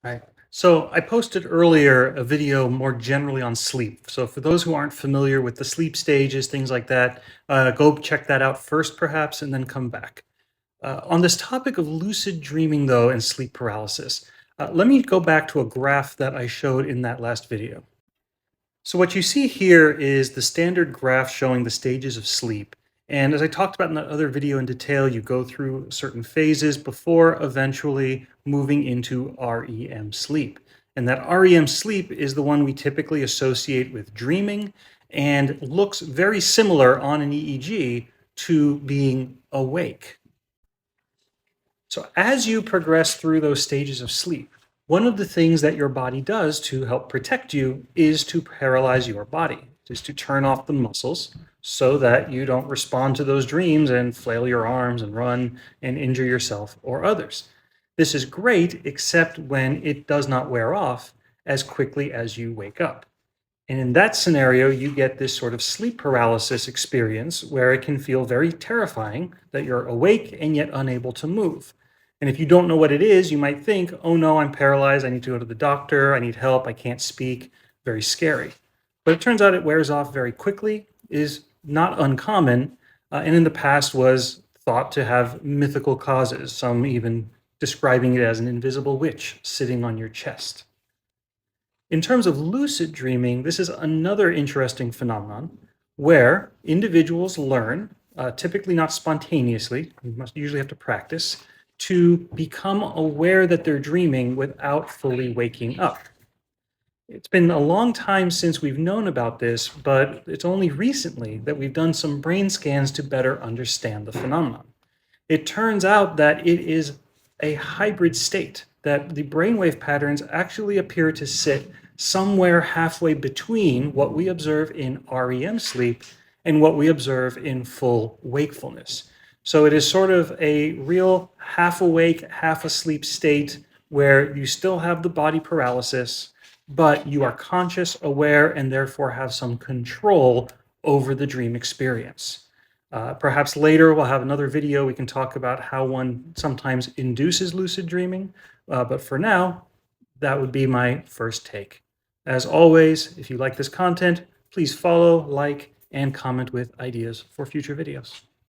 Right. So I posted earlier a video more generally on sleep. So for those who aren't familiar with the sleep stages, things like that, go check that out first, perhaps, and then come back. On this topic of lucid dreaming, though, and sleep paralysis, let me go back to a graph that I showed in that last video. So what you see here is the standard graph showing the stages of sleep. And as I talked about in that other video in detail, you go through certain phases before eventually moving into REM sleep. And that REM sleep is the one we typically associate with dreaming and looks very similar on an EEG to being awake. So, as you progress through those stages of sleep, one of the things that your body does to help protect you is to paralyze your body, is to turn off the muscles so that you don't respond to those dreams and flail your arms and run and injure yourself or others. This is great, except when it does not wear off as quickly as you wake up. And in that scenario, you get this sort of sleep paralysis experience where it can feel very terrifying that you're awake and yet unable to move. And if you don't know what it is, you might think, oh no, I'm paralyzed. I need to go to the doctor. I need help. I can't speak. Very scary. But it turns out it wears off very quickly, is not uncommon, and in the past was thought to have mythical causes, some even describing it as an invisible witch sitting on your chest. In terms of lucid dreaming, this is another interesting phenomenon where individuals learn, typically not spontaneously, you must usually have to practice, to become aware that they're dreaming without fully waking up. It's been a long time since we've known about this, but it's only recently that we've done some brain scans to better understand the phenomenon. It turns out that it is a hybrid state, that the brainwave patterns actually appear to sit somewhere halfway between what we observe in REM sleep and what we observe in full wakefulness. So it is sort of a real half awake, half asleep state where you still have the body paralysis, but you are conscious, aware, and therefore have some control over the dream experience. Perhaps later we'll have another video. We can talk about how one sometimes induces lucid dreaming. But for now, that would be my first take. As always, if you like this content, please follow, like, and comment with ideas for future videos.